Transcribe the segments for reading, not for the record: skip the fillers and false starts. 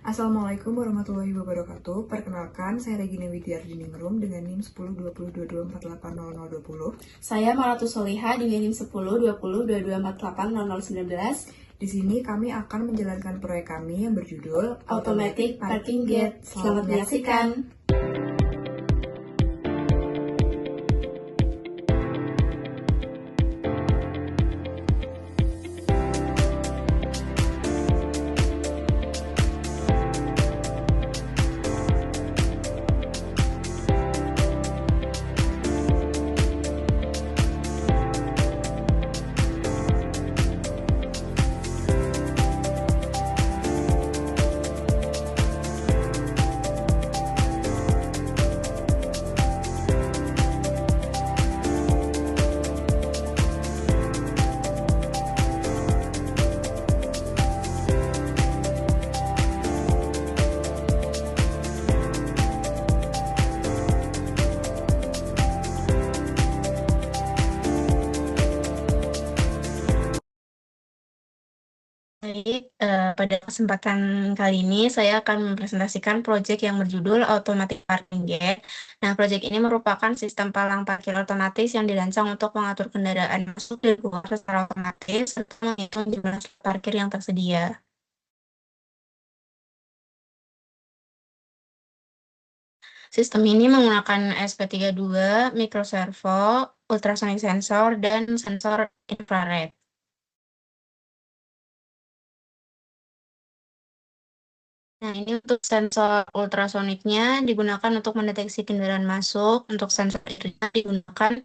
Assalamualaikum warahmatullahi wabarakatuh. Perkenalkan, saya Regina Widyardiningrum dengan NIM 102022480020. Saya Malatus Soliha dengan NIM 102022480019. Di sini kami akan menjalankan proyek kami yang berjudul Automatic Parking Gate. Selamat menyaksikan. Baik, pada kesempatan kali ini saya akan mempresentasikan proyek yang berjudul Automatic Parking Gate. Nah, proyek ini merupakan sistem palang parkir otomatis yang dirancang untuk mengatur kendaraan masuk dan keluar secara otomatis serta menghitung jumlah parkir yang tersedia. Sistem ini menggunakan SP32, microservo, ultrasonic sensor, dan sensor infrared. Nah, ini untuk sensor ultrasoniknya digunakan untuk mendeteksi kendaraan masuk, untuk sensor airnya digunakan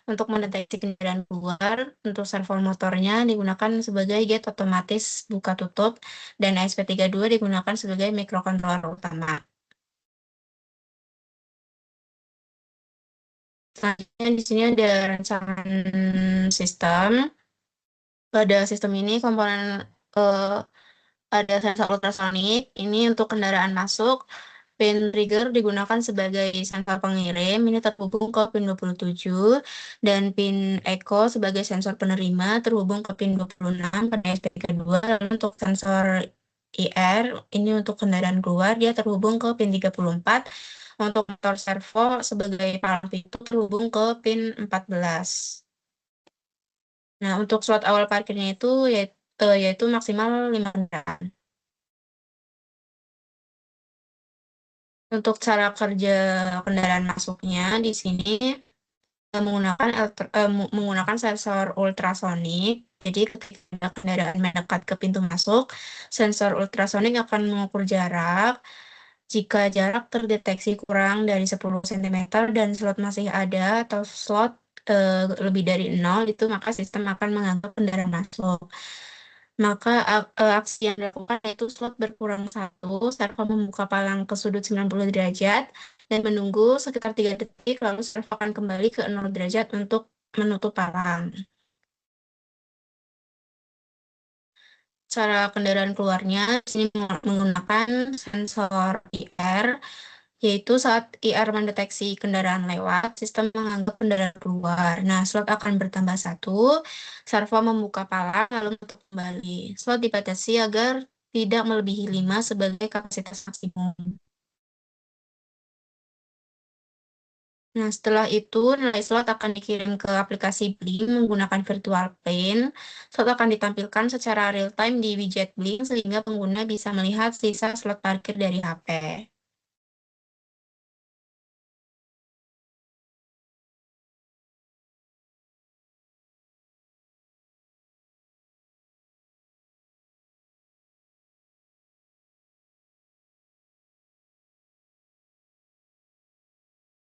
untuk mendeteksi kendaraan keluar, untuk servo motornya digunakan sebagai gate otomatis buka tutup, dan SP32 digunakan sebagai microcontroller utama. Selanjutnya di sini ada rancangan sistem. Pada sistem ini komponen ada sensor ultrasonik, ini untuk kendaraan masuk. Pin trigger digunakan sebagai sensor pengirim, ini terhubung ke pin 27, dan pin echo sebagai sensor penerima terhubung ke pin 26 pada SP32. Lalu untuk sensor IR, ini untuk kendaraan keluar, dia terhubung ke pin 34. Untuk motor servo sebagai palang pintu terhubung ke pin 14. Nah, untuk slot awal parkirnya itu yaitu maksimal 5 kendaraan. Untuk cara kerja kendaraan masuknya di sini menggunakan sensor ultrasonik. Jadi ketika kendaraan mendekat ke pintu masuk, sensor ultrasonik akan mengukur jarak. Jika jarak terdeteksi kurang dari 10 cm dan slot masih ada atau slot lebih dari 0, itu maka sistem akan menganggap kendaraan masuk. Maka aksi yang dilakukan yaitu slot berkurang 1, servo membuka palang ke sudut 90 derajat, dan menunggu sekitar 3 detik, lalu servo akan kembali ke 0 derajat untuk menutup palang. Cara kendaraan keluarnya di sini menggunakan sensor IR, yaitu saat IR mendeteksi kendaraan lewat, sistem menganggap kendaraan keluar. Nah, slot akan bertambah 1, servo membuka palang lalu menutup kembali. Slot dibatasi agar tidak melebihi 5 sebagai kapasitas maksimum. Nah, setelah itu nilai slot akan dikirim ke aplikasi Blink menggunakan virtual plane. Slot akan ditampilkan secara real-time di widget Blink sehingga pengguna bisa melihat sisa slot parkir dari HP.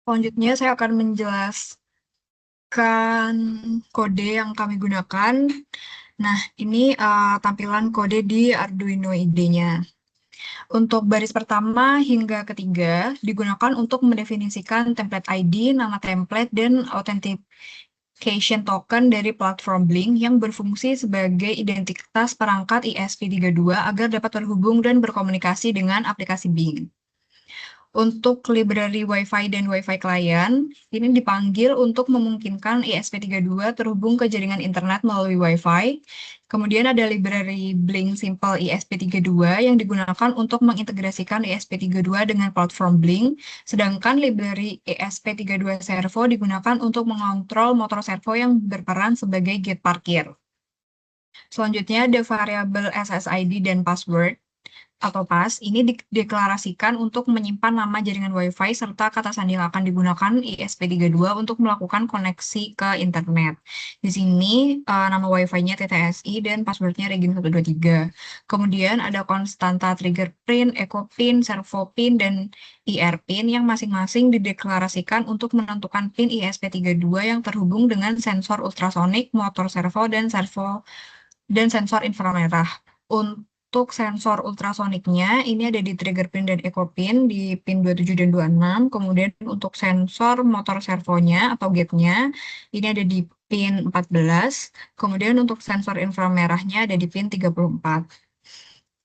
Selanjutnya saya akan menjelaskan kode yang kami gunakan. Nah, ini tampilan kode di Arduino IDE-nya. Untuk baris pertama hingga ketiga digunakan untuk mendefinisikan template ID, nama template, dan authentication token dari platform Blink yang berfungsi sebagai identitas perangkat ESP32 agar dapat terhubung dan berkomunikasi dengan aplikasi Blink. Untuk library Wi-Fi dan Wi-Fi klien, ini dipanggil untuk memungkinkan ESP32 terhubung ke jaringan internet melalui Wi-Fi. Kemudian ada library Blink Simple ESP32 yang digunakan untuk mengintegrasikan ESP32 dengan platform Blink, sedangkan library ESP32 Servo digunakan untuk mengontrol motor servo yang berperan sebagai gate parkir. Selanjutnya ada variabel SSID dan password atau PAS, ini dideklarasikan untuk menyimpan nama jaringan Wi-Fi serta kata sandi yang akan digunakan ESP32 untuk melakukan koneksi ke internet. Di sini nama Wi-Fi-nya TTSI dan password-nya Regin123. Kemudian ada konstanta trigger pin, echo pin, servo pin, dan IR pin yang masing-masing dideklarasikan untuk menentukan pin ESP32 yang terhubung dengan sensor ultrasonik, motor servo, dan sensor inframerah. Untuk sensor ultrasoniknya, ini ada di trigger pin dan echo pin di pin 27 dan 26. Kemudian untuk sensor motor servonya atau gate-nya, ini ada di pin 14. Kemudian untuk sensor inframerahnya ada di pin 34.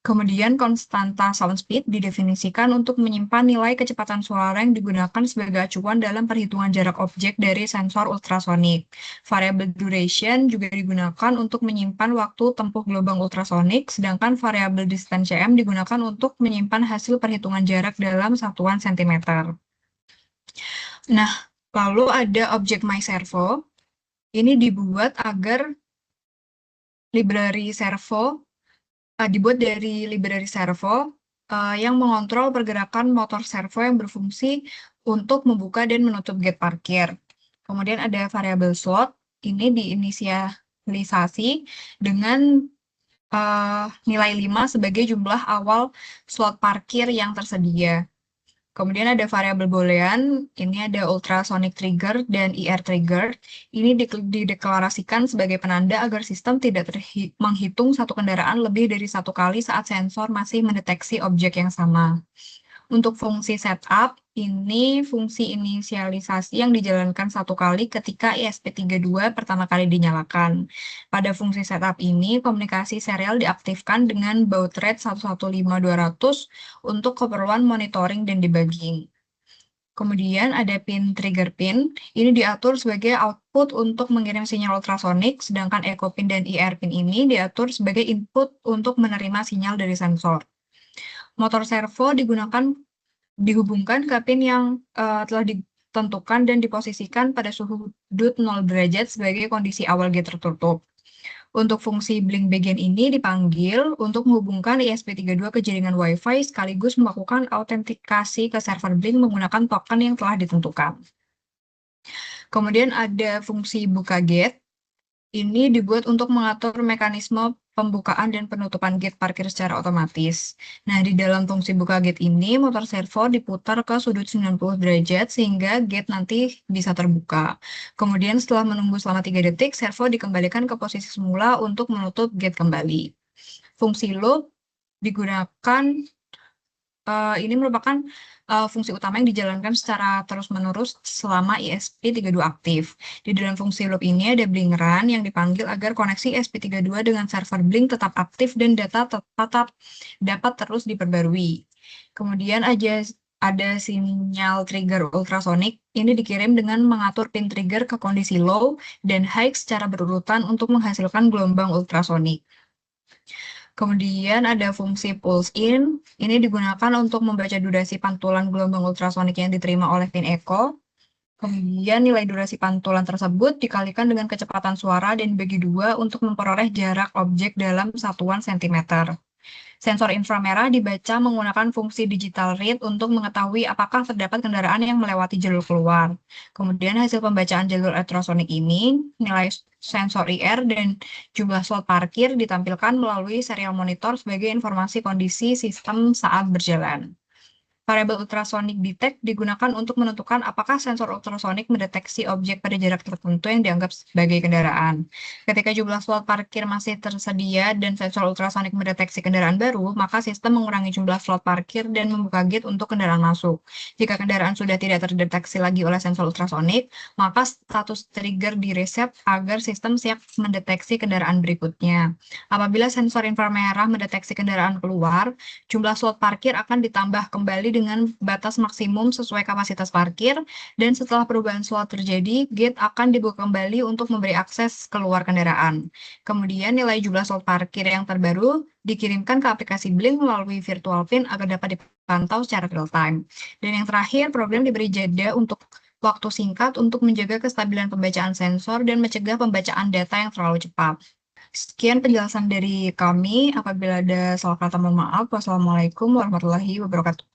Kemudian konstanta sound speed didefinisikan untuk menyimpan nilai kecepatan suara yang digunakan sebagai acuan dalam perhitungan jarak objek dari sensor ultrasonik. Variabel duration juga digunakan untuk menyimpan waktu tempuh gelombang ultrasonik, sedangkan variabel distance cm digunakan untuk menyimpan hasil perhitungan jarak dalam satuan sentimeter. Nah, lalu ada objek MyServo. Ini dibuat agar library servo dibuat dari library servo yang mengontrol pergerakan motor servo yang berfungsi untuk membuka dan menutup gate parkir. Kemudian ada variabel slot, ini diinisialisasi dengan nilai 5 sebagai jumlah awal slot parkir yang tersedia. Kemudian ada variabel boolean, ini ada ultrasonic trigger dan IR trigger. Ini dideklarasikan sebagai penanda agar sistem tidak menghitung satu kendaraan lebih dari satu kali saat sensor masih mendeteksi objek yang sama. Untuk fungsi setup, ini fungsi inisialisasi yang dijalankan satu kali ketika ESP32 pertama kali dinyalakan. Pada fungsi setup ini, komunikasi serial diaktifkan dengan baud rate 115200 untuk keperluan monitoring dan debugging. Kemudian ada pin trigger pin, ini diatur sebagai output untuk mengirim sinyal ultrasonik, sedangkan echo pin dan IR pin ini diatur sebagai input untuk menerima sinyal dari sensor. Motor servo dihubungkan ke pin yang telah ditentukan dan diposisikan pada suhu sudut 0 derajat sebagai kondisi awal gate tertutup. Untuk fungsi blink bagian ini dipanggil untuk menghubungkan ESP32 ke jaringan Wi-Fi sekaligus melakukan autentikasi ke server blink menggunakan token yang telah ditentukan. Kemudian ada fungsi buka gate. Ini dibuat untuk mengatur mekanisme pembukaan dan penutupan gate parkir secara otomatis. Nah, di dalam fungsi buka gate ini, motor servo diputar ke sudut 90 derajat sehingga gate nanti bisa terbuka. Kemudian setelah menunggu selama 3 detik, servo dikembalikan ke posisi semula untuk menutup gate kembali. Fungsi loop digunakan, ini merupakan fungsi utama yang dijalankan secara terus-menerus selama ESP32 aktif. Di dalam fungsi loop ini ada blink run yang dipanggil agar koneksi ESP32 dengan server blink tetap aktif dan data tetap dapat terus diperbarui. Kemudian ada sinyal trigger ultrasonik, ini dikirim dengan mengatur pin trigger ke kondisi low dan high secara berurutan untuk menghasilkan gelombang ultrasonik. Kemudian ada fungsi pulse in, ini digunakan untuk membaca durasi pantulan gelombang ultrasonik yang diterima oleh pin echo. Kemudian nilai durasi pantulan tersebut dikalikan dengan kecepatan suara dan dibagi 2 untuk memperoleh jarak objek dalam satuan sentimeter. Sensor inframerah dibaca menggunakan fungsi digital read untuk mengetahui apakah terdapat kendaraan yang melewati jalur keluar. Kemudian hasil pembacaan jalur ultrasonik ini, nilai sensor IR dan jumlah slot parkir ditampilkan melalui serial monitor sebagai informasi kondisi sistem saat berjalan. Variabel ultrasonic detect digunakan untuk menentukan apakah sensor ultrasonik mendeteksi objek pada jarak tertentu yang dianggap sebagai kendaraan. Ketika jumlah slot parkir masih tersedia dan sensor ultrasonik mendeteksi kendaraan baru, maka sistem mengurangi jumlah slot parkir dan membuka gate untuk kendaraan masuk. Jika kendaraan sudah tidak terdeteksi lagi oleh sensor ultrasonik, maka status trigger direset agar sistem siap mendeteksi kendaraan berikutnya. Apabila sensor inframerah mendeteksi kendaraan keluar, jumlah slot parkir akan ditambah kembali dengan batas maksimum sesuai kapasitas parkir, dan setelah perubahan slot terjadi, gate akan dibuka kembali untuk memberi akses keluar kendaraan. Kemudian nilai jumlah slot parkir yang terbaru dikirimkan ke aplikasi Blink melalui virtual pin agar dapat dipantau secara real time. Dan yang terakhir, program diberi jeda untuk waktu singkat untuk menjaga kestabilan pembacaan sensor dan mencegah pembacaan data yang terlalu cepat. Sekian penjelasan dari kami. Apabila ada salah kata, mohon maaf. Wassalamualaikum warahmatullahi wabarakatuh.